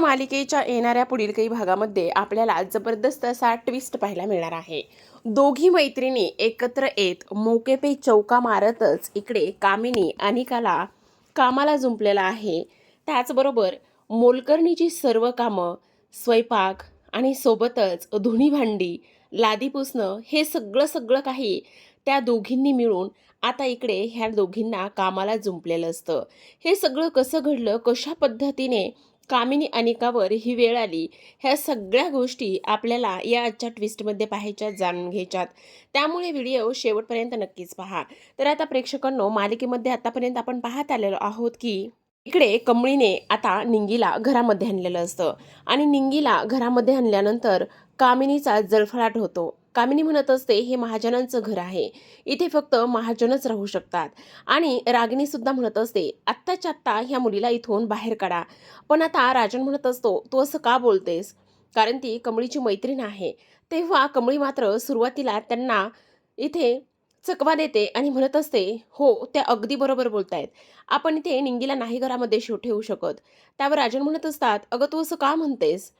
मालिकेच्या येणाऱ्या पुढील काही भागामध्ये आपल्याला जबरदस्त असा ट्विस्ट पाहायला मिळणार आहे। दोघी मैत्रिणी एकत्र येत मोकेपे चौका मारतच इकडे कामिनी अनिकाला कामाला जुंपलेला आहे। त्याचबरोबर मोलकरणीची सर्व कामं, स्वयंपाक आणि सोबतच धुणी भांडी, लादी पुसणं हे सगळं काही त्या दोघींनी मिळून आता इकडे ह्या दोघींना कामाला जुंपलेलं असतं। हे सगळं कसं घडलं, कशा पद्धतीने कामिनी अनिकावर ही वेळ आली, ह्या सगळ्या गोष्टी आपल्याला या आजच्या ट्विस्टमध्ये पाहायच्यात, जाणून घ्यायच्यात। त्यामुळे व्हिडिओ शेवटपर्यंत नक्कीच पहा। तर आता प्रेक्षकांनो, मालिकेमध्ये आतापर्यंत आपण पाहत आलेलो आहोत की इकडे कमळीने आता निंगीला घरामध्ये आणलेलं असतं आणि निंगीला घरामध्ये आणल्यानंतर कामिनीचा जळफळाट होतो। कामिनी म्हणत असते, हे महाजनांचं घर आहे, इथे फक्त महाजनच राहू शकतात। आणि रागिनी सुद्धा म्हणत असते, आत्ताच्या आत्ता ह्या मुलीला इथून बाहेर काढा। पण आता राजन म्हणत असतो, तू असं का बोलतेस, कारण ती कमळीची मैत्रीण आहे। तेव्हा कमळी मात्र सुरुवातीला त्यांना इथे चकवा देते आणि म्हणत असते, हो त्या अगदी बरोबर बोलतायत, आपण इथे निंगीला नाही घरामध्ये ठेवू शकत। त्यावर राजन म्हणत असतात, अगं तू असं का म्हणतेस,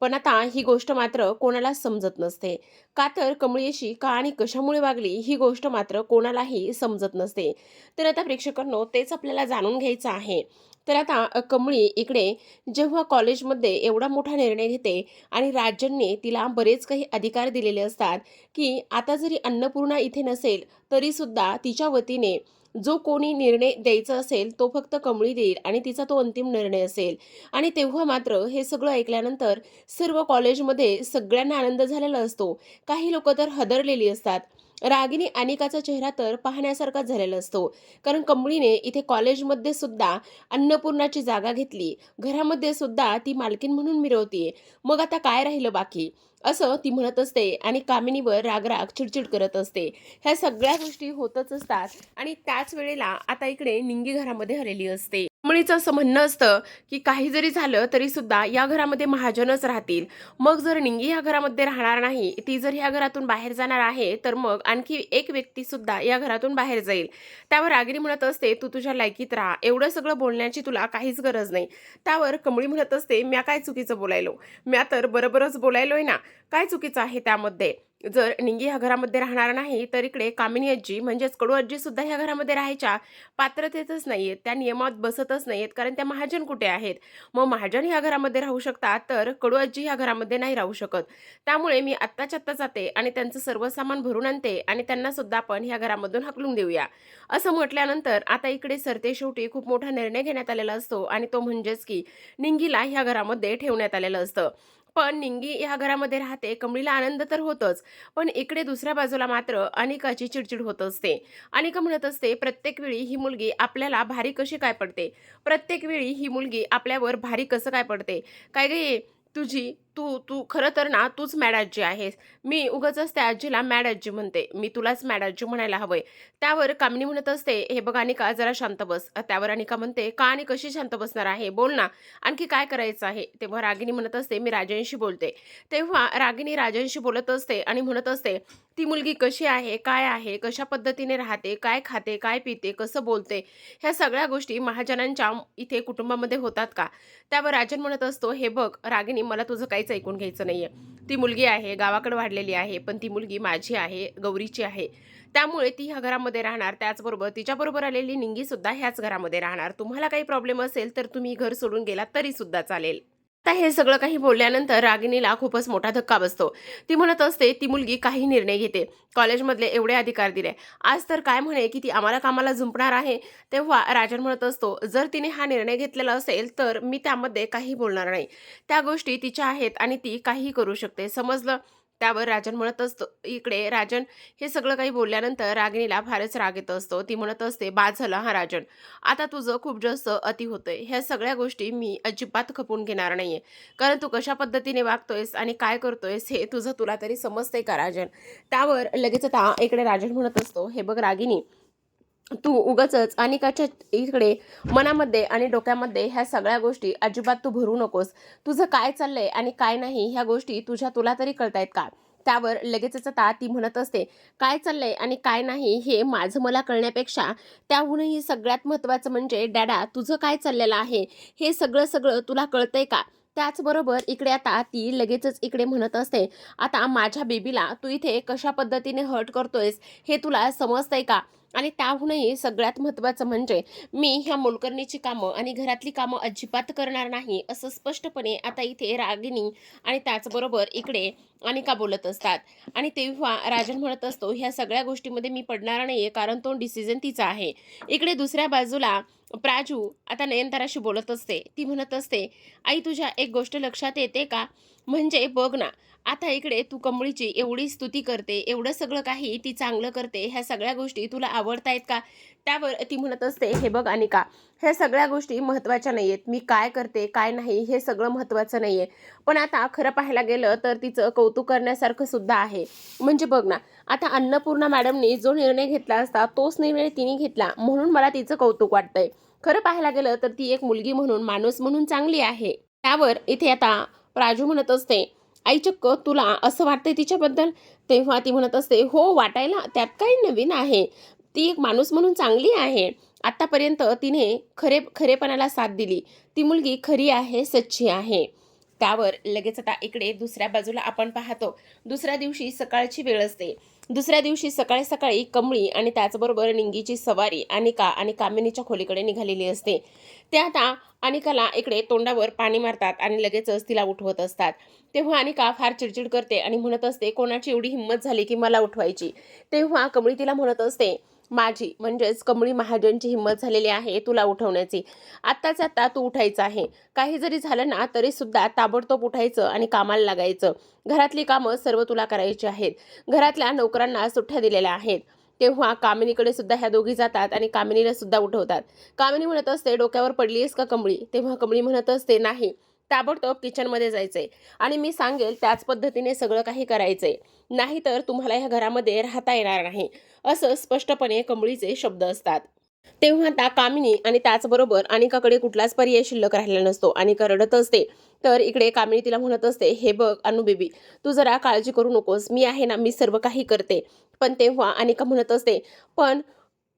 पण आता ही गोष्ट मात्र कोणालाच समजत नसते। का तर कमळी अशी का आणि कशामुळे वागली ही गोष्ट मात्र कोणालाही समजत नसते। तर आता प्रेक्षकांनो, तेच आपल्याला जाणून घ्यायचं आहे। तर आता कमळी इकडे जेव्हा कॉलेजमध्ये एवढा मोठा निर्णय घेते आणि राजनने तिला बरेच काही अधिकार दिलेले असतात की आता जरी अन्नपूर्णा इथे नसेल तरी सुद्धा तिच्या वतीने जो कोणी निर्णय द्यायचा असेल तो फक्त कमळी देईल आणि तिचा तो अंतिम निर्णय असेल। आणि तेव्हा मात्र हे सगळं ऐकल्यानंतर सर्व कॉलेजमध्ये सगळ्यांना आनंद झालेला असतो, काही लोक तर हदरलेली असतात। रागिनी अनिकाचा चेहरा तर पाहण्यासारखाच झालेला असतो, कारण कमळीने इथे कॉलेजमध्ये सुद्धा अन्नपूर्णाची जागा घेतली, घरामध्ये सुद्धा ती मालकीन म्हणून मिरवतीये, मग आता काय राहिलं बाकी, असं ती म्हणत असते आणि कामिनीवर रागराग चिडचिड करत असते। ह्या सगळ्या गोष्टी होतच असतात आणि त्याच वेळेला आता इकडे निंगी घरामध्ये आलेली असते। कमळीचं असं म्हणणं असतं की काही जरी झालं तरी सुद्धा या घरामध्ये महाजनच राहतील, मग जर निंगी या घरामध्ये राहणार नाही, ती जर या घरातून बाहेर जाणार आहे तर मग आणखी एक व्यक्ती सुद्धा या घरातून बाहेर जाईल। त्यावर रागिनी म्हणत असते, तू तुझ्या लायकीत राहा, एवढं सगळं बोलण्याची तुला काहीच गरज नाही। त्यावर कमळी म्हणत असते, म्या काय चुकीचं बोलायलो, म्या तर बरोबरच बोलायलोय ना, काय चुकीचं आहे त्यामध्ये। जर निंगी ह्या घरामध्ये राहणार नाही तर इकडे कामिनी आजी म्हणजेच कडू आजी सुद्धा ह्या घरामध्ये राहायच्या पात्रतेतच नाहीयेत, त्या नियमात बसतच नाहीयेत, कारण त्या महाजन कुठे आहेत। मग महाजन ह्या घरामध्ये राहू शकतात तर कडू आजी ह्या घरामध्ये नाही राहू शकत। त्यामुळे मी आत्ताच्या आत्ता जाते आणि त्यांचं सर्व सामान भरून आणते आणि त्यांना सुद्धा आपण ह्या घरामधून हाकलून देऊया। असं म्हटल्यानंतर आता इकडे सरते शेवटी खूप मोठा निर्णय घेण्यात आलेला असतो आणि तो म्हणजेच की निंगीला ह्या घरामध्ये ठेवण्यात आलेलं असतं। पण निंगी ह्या घरामध्ये राहते, कमळीला आनंद तर होतच, पण इकडे दुसऱ्या बाजूला मात्र अनिकाची चिडचिड होत असते। अनिका म्हणत असते, प्रत्येक वेळी ही मुलगी आपल्याला भारी कशी काय पडते, प्रत्येक वेळी ही मुलगी आपल्यावर भारी कसं काय पडते, काय गे तुझी तू तू खरं तर ना तूच मॅड आजी आहेस, मी उगाचच त्या आजीला मॅड आजी म्हणते, मी तुलाच मॅड आजी म्हणायला हवंय। त्यावर कामिनी म्हणत असते, हे बघ अनिका जरा शांत बस। त्यावर अनिका म्हणते, का आणि कशी शांत बसणार आहे, बोल ना, आणखी काय करायचं आहे। तेव्हा रागिनी म्हणत असते, मी राजांशी बोलते। तेव्हा रागिनी राजांशी बोलत असते आणि म्हणत असते, ती मुलगी कशी आहे, काय आहे, कशा पद्धतीने राहते, काय खाते, काय पिते, कसं बोलते, ह्या सगळ्या गोष्टी महाजनांच्या इथे कुटुंबामध्ये होतात का। त्यावर राजन म्हणत असतो, हे बघ रागिनी, मला तुझं काहीच ऐकून घ्यायचं नाहीये, ती मुलगी आहे गावाकडे वाढलेली आहे, पण ती मुलगी माझी आहे, गौरीची आहे, त्यामुळे ती ह्या घरामध्ये राहणार, त्याचबरोबर तिच्याबरोबर आलेली निंगी सुद्धा ह्याच घरामध्ये राहणार। तुम्हाला काही प्रॉब्लेम असेल तर तुम्ही घर सोडून गेलात तरी सुद्धा चालेल। आता हे सगळं काही बोलल्यानंतर रागिनीला खूपच मोठा धक्का बसतो। ती म्हणत असते, ती मुलगी काही निर्णय घेते, कॉलेजमधले एवढे अधिकार दिले, आज तर काय म्हणे की ती आम्हाला कामाला जुंपणार आहे। तेव्हा राजन म्हणत असतो, जर तिने हा निर्णय घेतलेला असेल तर मी त्यामध्ये काही बोलणार नाही, त्या गोष्टी तिच्या आहेत आणि ती काहीही करू शकते, समजलं। त्यावर राजन म्हणत असतो, इकडे राजन हे सगळं काही बोलल्यानंतर रागिनीला फारच राग येत असतो। ती म्हणत असते, बाद झालं हा राजन, आता तुझं खूप जास्त अति होतंय, ह्या सगळ्या गोष्टी मी अजिबात खपून घेणार नाहीये, कारण तू कशा पद्धतीने वागतोयस आणि काय करतोयस हे तुझं तुला तरी समजतंय का राजन। त्यावर लगेच आता इकडे राजन म्हणत असतो, हे बघ रागिनी, तू उगाचच अनिकाच्या इकडे मनामध्ये आणि डोक्यामध्ये ह्या सगळ्या गोष्टी अजिबात तू भरू नकोस, तुझं काय चाललंय आणि काय नाही ह्या गोष्टी तुला तरी कळतायत का। त्यावर लगेचच आता ती म्हणत असते, काय चाललंय आणि काय नाही हे माझं मला कळण्यापेक्षा त्याहूनही सगळ्यात महत्त्वाचं म्हणजे डॅडा तुझं काय चाललेलं आहे हे सगळं तुला कळतंय का। त्याचबरोबर इकडे आता ती लगेचच इकडे म्हणत असते, "आता माझ्या बेबीला तू इथे कशा पद्धतीने हर्ट करतोयस हे तुला समजतंय का? आणि त्याहूनही सगळ्यात महत्त्वाचं म्हणजे मी ह्या मोलकरणीची कामं आणि घरातली कामं अजिबात करणार नाही." असं स्पष्टपणे आता इथे रागिनी आणि त्याचबरोबर इकडे अनिका बोलत असतात. आणि तेव्हा राजन म्हणत असतो, "ह्या सगळ्या गोष्टीमध्ये मी पडणार नाहीये, कारण तो डिसिजन तिचा आहे." इकडे दुसऱ्या बाजूला प्राजू आता नयनताराशी बोलत असते. ती म्हणत असते, "आई, तुझ्या एक गोष्ट लक्षात येते का? म्हणजे बघ ना, आता इकडे तू कमळीची एवढी स्तुती करते, एवढं सगळं काही ती चांगलं करते, ह्या सगळ्या गोष्टी तुला आवडतायत का?" त्यावर ती म्हणत असते, "हे बघ अनिका, ह्या सगळ्या गोष्टी महत्त्वाच्या नाहीयेत. मी काय करते, काय नाही हे सगळं महत्त्वाचं नाहीये. पण आता खरं पाहायला गेलं तर तिचं कौतुक करण्यासारखं सुद्धा आहे. म्हणजे बघ ना, आता अन्नपूर्णा मॅडमनी जो निर्णय घेतला असता, तोच निर्णय तिने घेतला, म्हणून मला तिचं कौतुक वाटतंय. खरं पाहायला गेलं तर ती एक मुलगी म्हणून, माणूस म्हणून चांगली आहे." त्यावर इथे आता प्राजू म्हणत असते, "आई, चक्क तुला असं वाटतंय तिच्याबद्दल?" तेव्हा ती म्हणत असते, "हो, वाटायला त्यात काही नवीन आहे. ती एक माणूस म्हणून चांगली आहे. आत्तापर्यंत तिने खरेपणाला साथ दिली. ती मुलगी खरी आहे, सच्ची आहे." त्यावर लगेच आता इकडे दुसऱ्या बाजूला आपण पाहतो, दुसऱ्या दिवशी सकाळची वेळ असते. दुसऱ्या दिवशी सकाळी-सकाळी कमळी आणि त्याचबरोबर निंगीची सवारी अनिका आणि कामिनीच्या खोलीकडे निघालेली असते. ते आता अनिकाला इकडे तोंडावर पाणी मारतात आणि लगेचच तिला उठवत असतात. तेव्हा अनिका फार चिडचिड करते आणि म्हणत असते, "कोणाची एवढी हिंमत झाली की मला उठवायची?" तेव्हा कमळी तिला म्हणत असते, "माझी म्हणजेच कमळी महाजनची हिंमत झालेली आहे तुला उठवण्याची. आत्ताच्या आत्ता तू उठायचं आहे. काही जरी झालं ना तरी सुद्धा ताबडतोब उठायचं आणि कामाला लागायचं. घरातली कामं सर्व तुला करायची आहेत. घरातल्या नोकरांना सुट्ट्या दिलेल्या आहेत." तेव्हा कामिनीकडे सुद्धा ह्या दोघी जातात आणि कामिनीला सुद्धा उठवतात. कामिनी म्हणत असते, "डोक्यावर पडलीयस का कमळी?" तेव्हा कमळी म्हणत असते, "नाही, ताबडतोब किचनमध्ये जायचंय आणि मी सांगेल त्याच पद्धतीने सगळं काही करायचंय. नाहीतर तुम्हाला ह्या घरामध्ये राहता येणार नाही." असं स्पष्टपणे कमळीचे शब्द असतात. तेव्हा आता कामिनी आणि त्याचबरोबर अनिकाकडे कुठलाच पर्याय शिल्लक राहिलेला नसतो. अनिका रडत असते. तर इकडे कामिनी तिला म्हणत असते, "हे बघ अनु बेबी, तू जरा काळजी करू नकोस. मी आहे ना, मी सर्व काही करते." पण तेव्हा अनिका म्हणत असते, "पण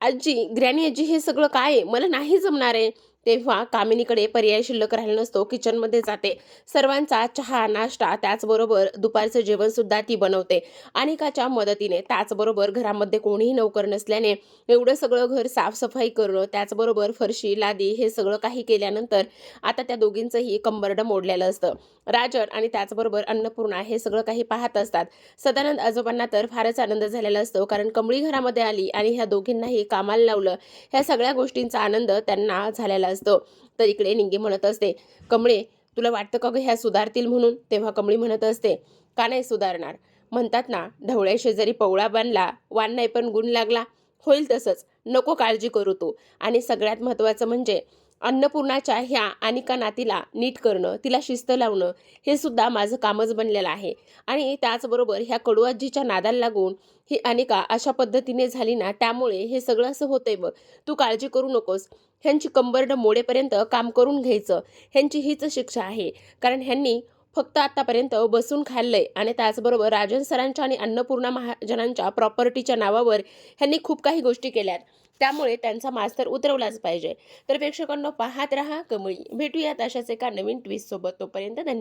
आजी, ग्रॅनी आजी, हे सगळं काय आहे? मला नाही जमणार आहे." तेव्हा कामिनीकडे पर्याय शिल्लक राहिला नसतो. किचनमध्ये जाते. सर्वांचा चहा, नाश्ता, त्याचबरोबर दुपारचं जेवणसुद्धा ती बनवते अनिकाच्या मदतीने. त्याचबरोबर घरामध्ये कोणीही नोकर नसल्याने एवढं सगळं घर साफसफाई करणं, त्याचबरोबर फरशी, लादी हे सगळं काही केल्यानंतर आता त्या दोघींचंही कंबरडं मोडलेलं असतं. राजन आणि त्याचबरोबर अन्नपूर्णा हे सगळं काही पाहत असतात. सदानंद आजोबांना तर फारच आनंद झालेला असतो, कारण कमळी घरामध्ये आली आणि ह्या दोघींनाही कामाला लावलं. ह्या सगळ्या गोष्टींचा आनंद त्यांना झालेला असतो. तर इकडे निंगी म्हणत असते, "कमळे, तुला वाटतं का गं ह्या सुधारतील म्हणून?" तेव्हा कमळी म्हणत असते, "का नाही सुधारणार? म्हणतात ना, ढवळ्या शेजारी पवळा बांधला, वान नाही पण गुण लागला. होईल तसंच. नको काळजी करू तू." आणि सगळ्यात महत्त्वाचं म्हणजे अन्नपूर्णाच्या ह्या अनिका नातीला नीट करणं, तिला शिस्त लावणं, हे सुद्धा माझं कामच बनलेलं आहे. आणि त्याचबरोबर ह्या कडू आजीच्या नादाला लागून ही अनिका अशा पद्धतीने झाली ना, त्यामुळे हे सगळं असं होतंय बघ. तू काळजी करू नकोस. ह्यांची कंबरडं मोडेपर्यंत काम करून घ्यायचं. ह्यांची हीच शिक्षा आहे. कारण ह्यांनी फक्त आत्तापर्यंत बसून खाल्लंय आणि त्याचबरोबर राजन सरांच्या आणि अन्नपूर्णा महाजनांच्या प्रॉपर्टीच्या नावावर ह्यांनी खूप काही गोष्टी केल्यात. त्यामुळे त्यांचा मास्तर उतरवलाच पाहिजे. तर प्रेक्षकांनो, पाहत रहा कमळी. भेटूयात अशाच एका नवीन ट्विस्ट सोबत. तोपर्यंत धन्यवाद.